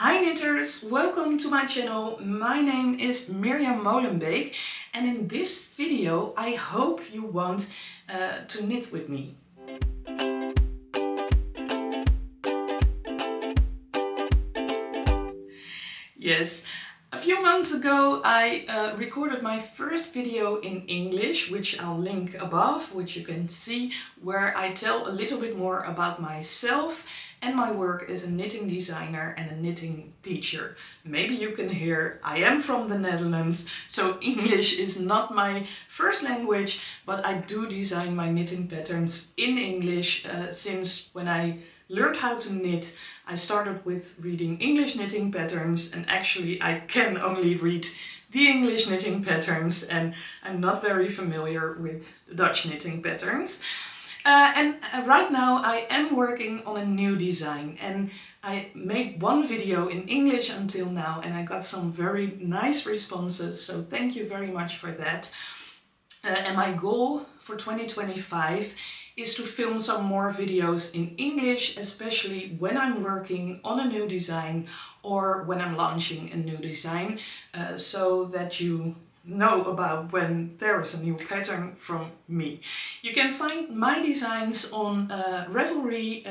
Hi knitters, welcome to my channel. My name is Mirjam Molenbeek and in this video I hope you want to knit with me. Yes, a few months ago I recorded my first video in English, which I'll link above, which you can see, where I tell a little bit more about myself and my work as a knitting designer and a knitting teacher. Maybe you can hear I am from the Netherlands, so English is not my first language, but I do design my knitting patterns in English since when I learned how to knit. I started with reading English knitting patterns, and actually I can only read the English knitting patterns and I'm not very familiar with the Dutch knitting patterns. Right now I am working on a new design, and I made one video in English until now and I got some very nice responses, so thank you very much for that. And my goal for 2025 is to film some more videos in English, especially when I'm working on a new design or when I'm launching a new design, so that you know about when there is a new pattern from me. You can find my designs on Ravelry,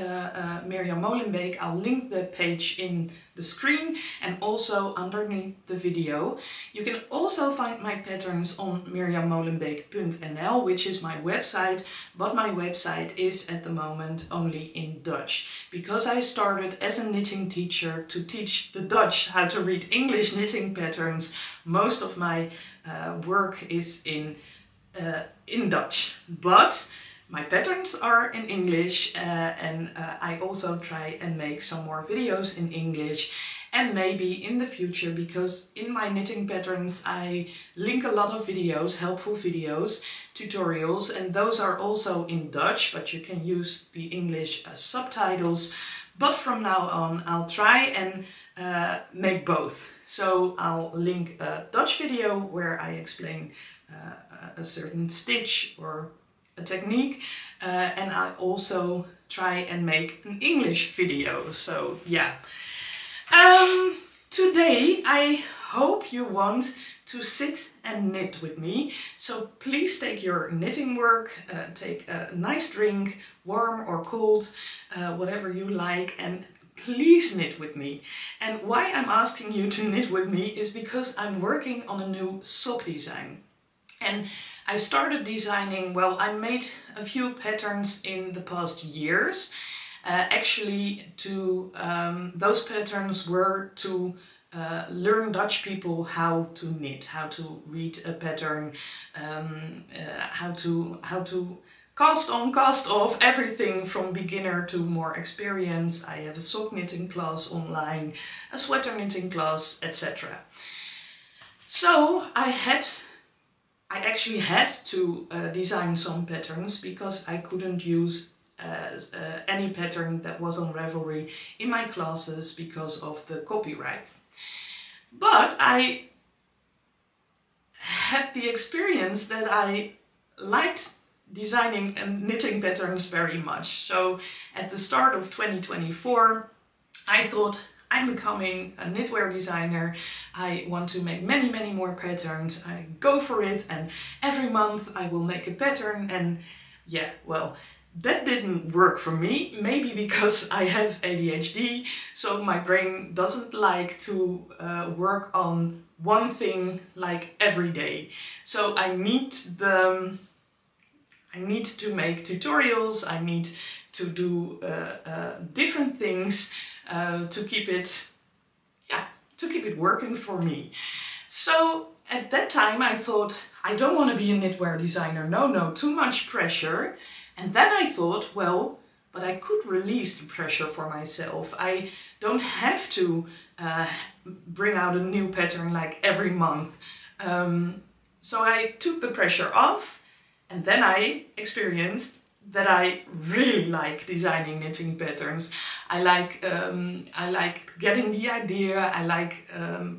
Mirjam Molenbeek. I'll link the page in the screen and also underneath the video. You can also find my patterns on mirjammolenbeek.nl, which is my website, but my website is at the moment only in Dutch, because I started as a knitting teacher to teach the Dutch how to read English knitting patterns. Most of my work is in Dutch, but my patterns are in English, and I also try and make some more videos in English, and maybe in the future, because in my knitting patterns I link a lot of videos, helpful videos, tutorials, and those are also in Dutch, but you can use the English subtitles. But from now on I'll try and make both. So I'll link a Dutch video where I explain a certain stitch or a technique, and I also try and make an English video. So yeah. Today I hope you want to sit and knit with me. So please take your knitting work, take a nice drink, warm or cold, whatever you like, and please knit with me. And why I'm asking you to knit with me is because I'm working on a new sock design. And I started designing, well, I made a few patterns in the past years. Actually, those patterns were to learn Dutch people how to knit, how to read a pattern, how to cast on, cast off, everything from beginner to more experience. I have a sock knitting class online, a sweater knitting class, etc. So I actually had to design some patterns because I couldn't use any pattern that was on Ravelry in my classes because of the copyright. But I had the experience that I liked designing and knitting patterns very much. So at the start of 2024 I thought, I'm becoming a knitwear designer, I want to make many more patterns, I go for it, and every month I will make a pattern. And yeah, well, that didn't work for me, maybe because I have ADHD, so my brain doesn't like to work on one thing like every day. So I need to make tutorials, I need to do different things to keep it working for me. So at that time I thought, I don't want to be a knitwear designer, no, too much pressure. And then I thought, well, but I could release the pressure for myself. I don't have to bring out a new pattern like every month. So I took the pressure off, and then I experienced that I really like designing knitting patterns. I like getting the idea, I like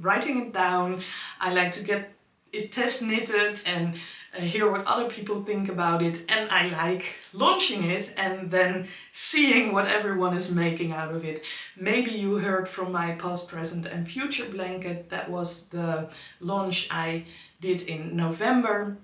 writing it down, I like to get it test knitted and hear what other people think about it, and I like launching it and then seeing what everyone is making out of it. Maybe you heard from my past, present and future blanket. That was the launch I did in November.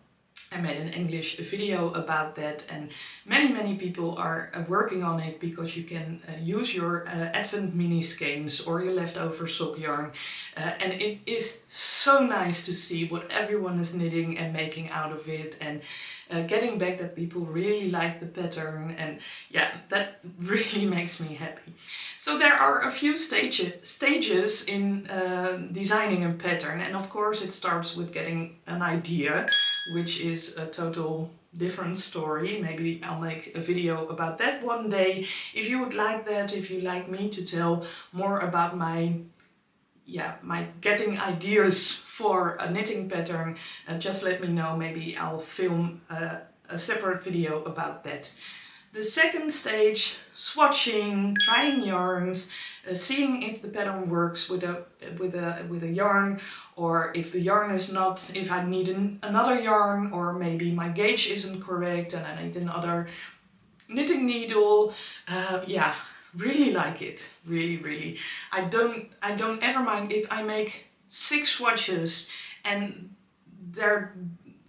I made an English video about that, and many people are working on it, because you can use your Advent mini skeins or your leftover sock yarn, and it is so nice to see what everyone is knitting and making out of it, and getting back that people really like the pattern, and yeah, that really makes me happy. So there are a few stages in designing a pattern, and of course it starts with getting an idea, which is a total different story. Maybe I'll make a video about that one day. If you would like that, if you like me to tell more about my getting ideas for a knitting pattern, just let me know. Maybe I'll film a separate video about that. The second stage, swatching, trying yarns, seeing if the pattern works with a yarn, or if the yarn is not, if I need another yarn, or maybe my gauge isn't correct and I need another knitting needle. Yeah, really like it, really. I don't ever mind if I make 6 swatches and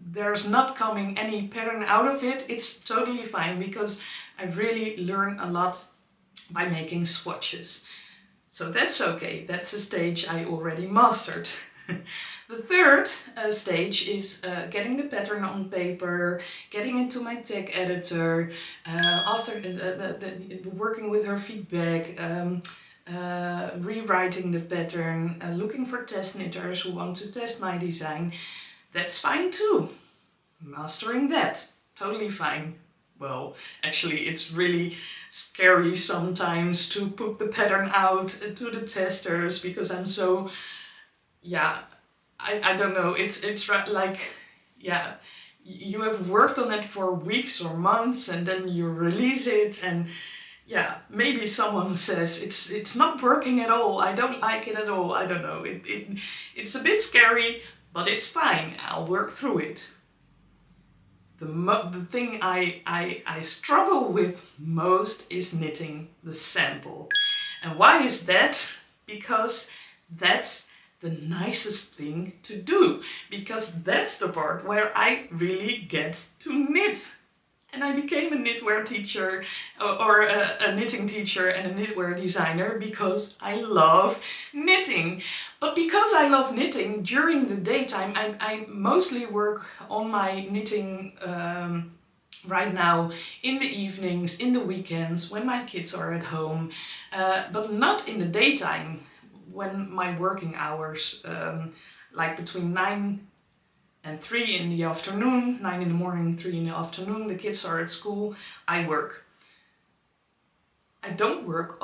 there's not coming any pattern out of it. It's totally fine, because I really learn a lot by making swatches. So that's okay, that's a stage I already mastered. The third stage is getting the pattern on paper, getting into my tag editor, after working with her feedback, rewriting the pattern, looking for test knitters who want to test my design. That's fine too. Mastering that, totally fine. Well, actually it's really scary sometimes to put the pattern out to the testers, because I'm so, yeah, I don't know, it's like, yeah, you have worked on it for weeks or months and then you release it, and yeah, maybe someone says it's not working at all, I don't like it at all, I don't know, it's a bit scary, but it's fine, I'll work through it. The thing I struggle with most is knitting the sample. And why is that? Because that's the nicest thing to do. Because that's the part where I really get to knit. And I became a knitwear teacher, or a knitting teacher and a knitwear designer, because I love knitting. But because I love knitting, during the daytime I mostly work on my knitting right now in the evenings, in the weekends, when my kids are at home, but not in the daytime, when my working hours, like between 9 and 3 in the afternoon, 9 in the morning, 3 in the afternoon, the kids are at school, I work. I don't work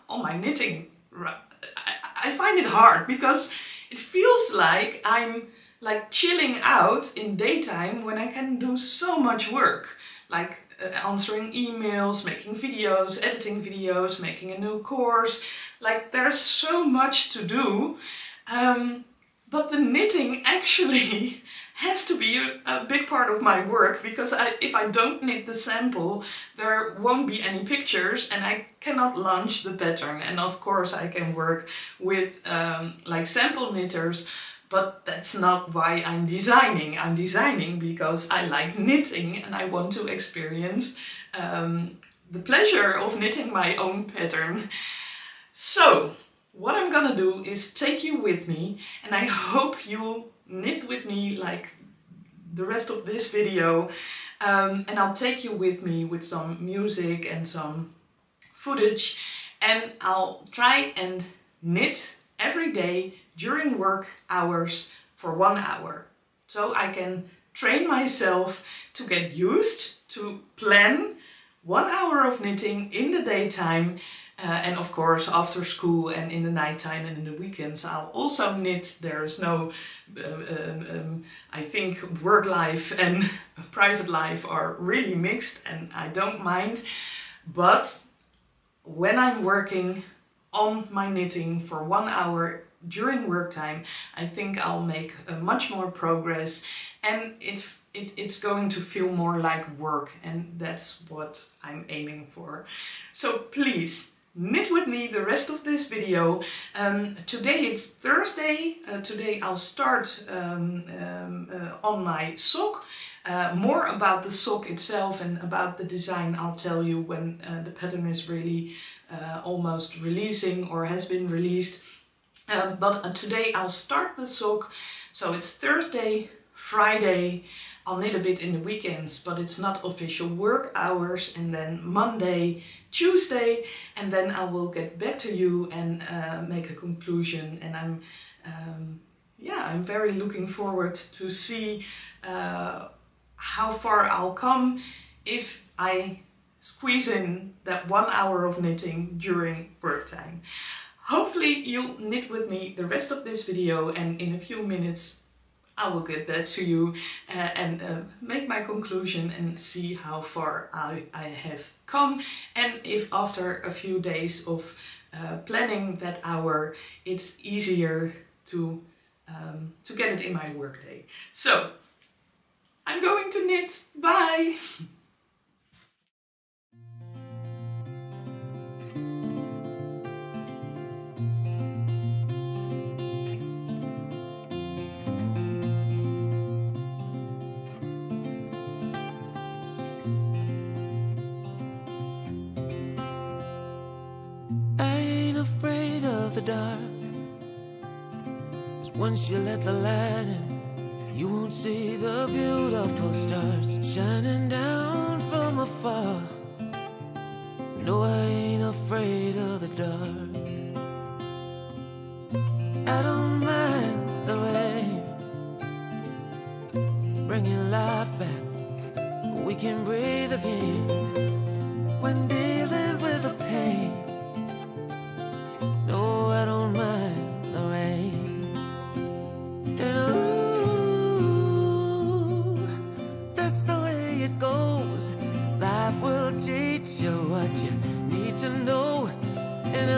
on my knitting. I find it hard, because it feels like I'm like chilling out in daytime when I can do so much work. Like answering emails, making videos, editing videos, making a new course. Like there's so much to do. But the knitting actually has to be a big part of my work, because if I don't knit the sample, there won't be any pictures and I cannot launch the pattern. And of course I can work with like sample knitters, but that's not why I'm designing. I'm designing because I like knitting and I want to experience the pleasure of knitting my own pattern. So what I'm gonna do is take you with me, and I hope you'll knit with me like the rest of this video, and I'll take you with me with some music and some footage, and I'll try and knit every day during work hours for 1 hour, so I can train myself to get used to plan 1 hour of knitting in the daytime. And of course after school and in the nighttime and in the weekends I'll also knit. There is no, I think work life and private life are really mixed and I don't mind. But when I'm working on my knitting for 1 hour during work time, I think I'll make much more progress, and it's going to feel more like work, and that's what I'm aiming for. So please knit with me the rest of this video. Today it's Thursday. Today I'll start on my sock. More about the sock itself and about the design I'll tell you when the pattern is really almost releasing or has been released. But today I'll start the sock. So it's Thursday, Friday. I'll knit a bit in the weekends, but it's not official work hours. And then Monday, Tuesday, and then I will get back to you and make a conclusion. And I'm very looking forward to see how far I'll come if I squeeze in that 1 hour of knitting during work time. Hopefully you'll knit with me the rest of this video, and in a few minutes I will get back to you and make my conclusion and see how far I have come, and if after a few days of planning that hour it's easier to get it in my workday. So I'm going to knit. Bye! The dark, 'cause once you let the light in, you won't see the beautiful stars shining down from afar. No, I ain't afraid of the dark. I don't mind the rain bringing life back. We can breathe again when dealing with the pain. No, I don't mind the rain. And ooh, that's the way it goes. Life will teach you what you need to know. And ooh,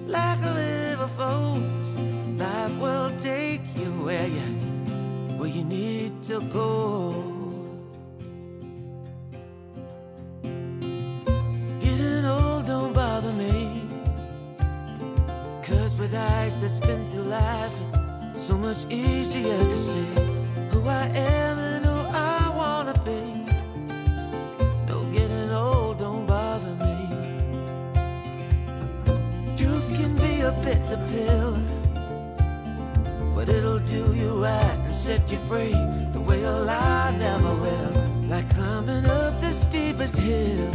like a river flows, life will take you where you need to go. With eyes that's been through life, it's so much easier to see who I am and who I wanna be. No, getting old don't bother me. Truth can be a bitter pill, but it'll do you right and set you free the way a lie never will. Like climbing up the steepest hill.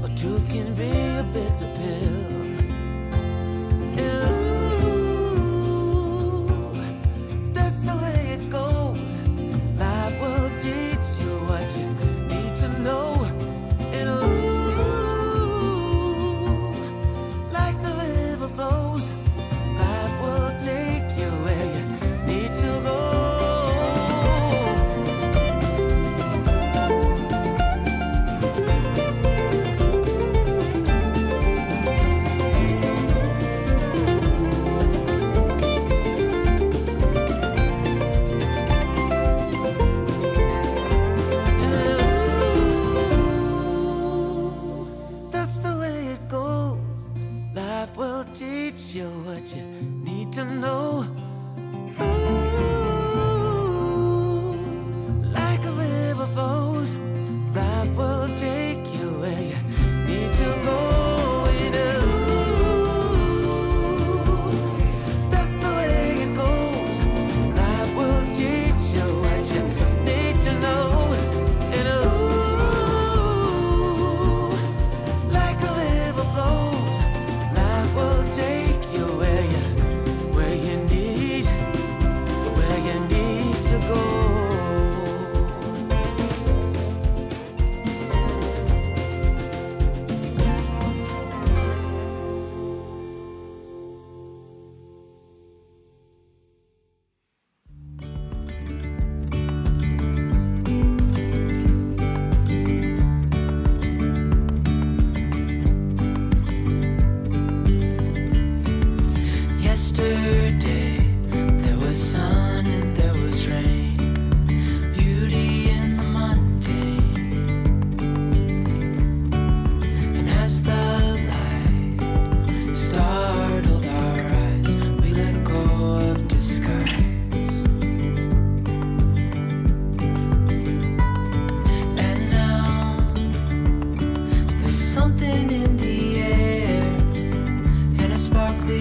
But truth can be a bitter pill. Where you need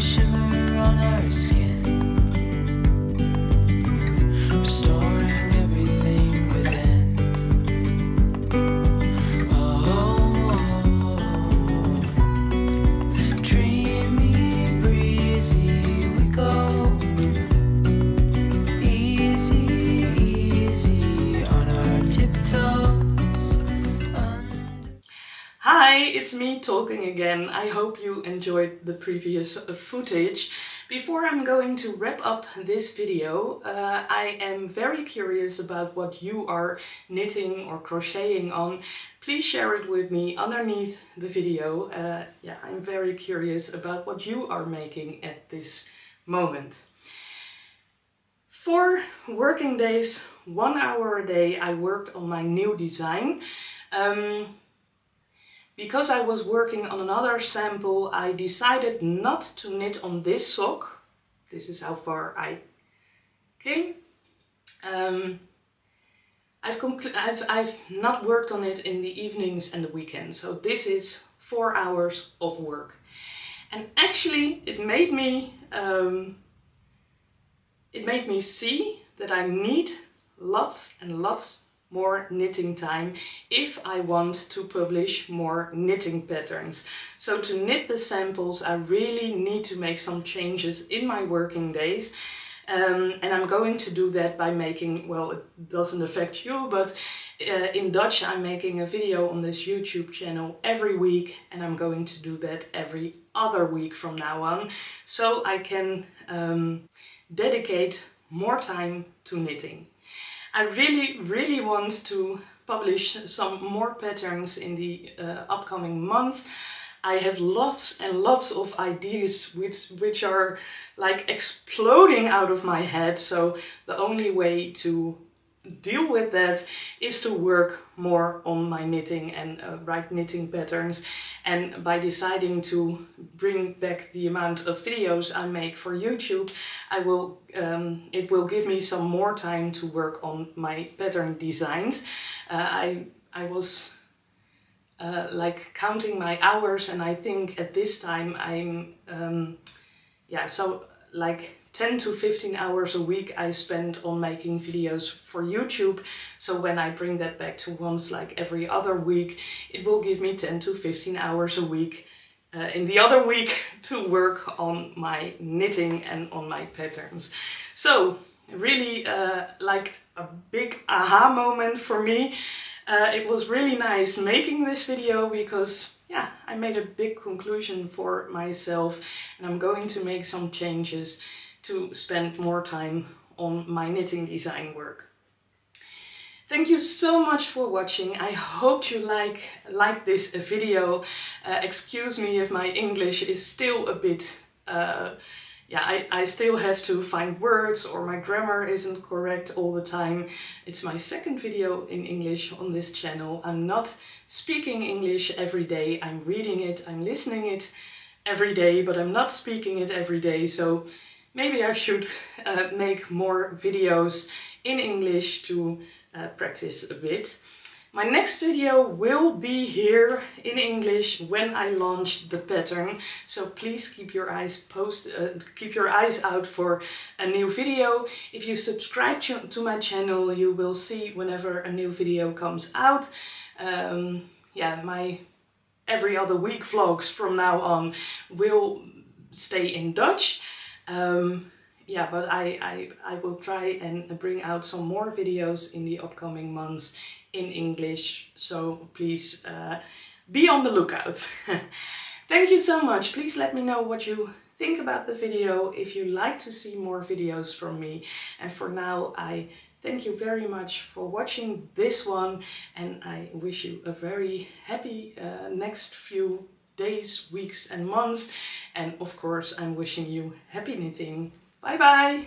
shimmer on our skin, restoring everything within. Oh, dreamy, breezy we go, easy, easy on our tiptoes. Hi, it's me talking again. I hope you enjoyed the previous footage. Before I'm going to wrap up this video, I am very curious about what you are knitting or crocheting on. Please share it with me underneath the video. Yeah, I'm very curious about what you are making at this moment. 4 working days, 1 hour a day, I worked on my new design. Because I was working on another sample, I decided not to knit on this sock. This is how far I came. I've not worked on it in the evenings and the weekends, so this is 4 hours of work. And actually it made me see that I need lots and lots more knitting time if I want to publish more knitting patterns. So to knit the samples, I really need to make some changes in my working days. And I'm going to do that by making, well, it doesn't affect you, but in Dutch I'm making a video on this YouTube channel every week, and I'm going to do that every other week from now on, so I can dedicate more time to knitting. I really want to publish some more patterns in the upcoming months. I have lots and lots of ideas which are like exploding out of my head, so the only way to deal with that is to work more on my knitting and write knitting patterns. And by deciding to bring back the amount of videos I make for YouTube, it will give me some more time to work on my pattern designs. I was like counting my hours, and I think at this time I'm yeah, so like 10 to 15 hours a week I spend on making videos for YouTube. So when I bring that back to once like every other week, it will give me 10 to 15 hours a week in the other week to work on my knitting and on my patterns. So really like a big aha moment for me. It was really nice making this video because yeah, I made a big conclusion for myself, and I'm going to make some changes to spend more time on my knitting design work. Thank you so much for watching. I hope you like this video. Excuse me if my English is still a bit yeah, I still have to find words or my grammar isn't correct all the time. It's my second video in English on this channel. I'm not speaking English every day. I'm reading it, I'm listening it every day, but I'm not speaking it every day. So maybe I should make more videos in English to practice a bit. My next video will be here in English when I launch the pattern, so please keep your eyes out for a new video. If you subscribe to my channel, you will see whenever a new video comes out. Yeah, my every other week vlogs from now on will stay in Dutch. Yeah, but I will try and bring out some more videos in the upcoming months in English, so please be on the lookout. Thank you so much. Please let me know what you think about the video, if you like to see more videos from me. And for now, I thank you very much for watching this one, and I wish you a very happy next few days, weeks and months. And of course, I'm wishing you happy knitting. Bye bye!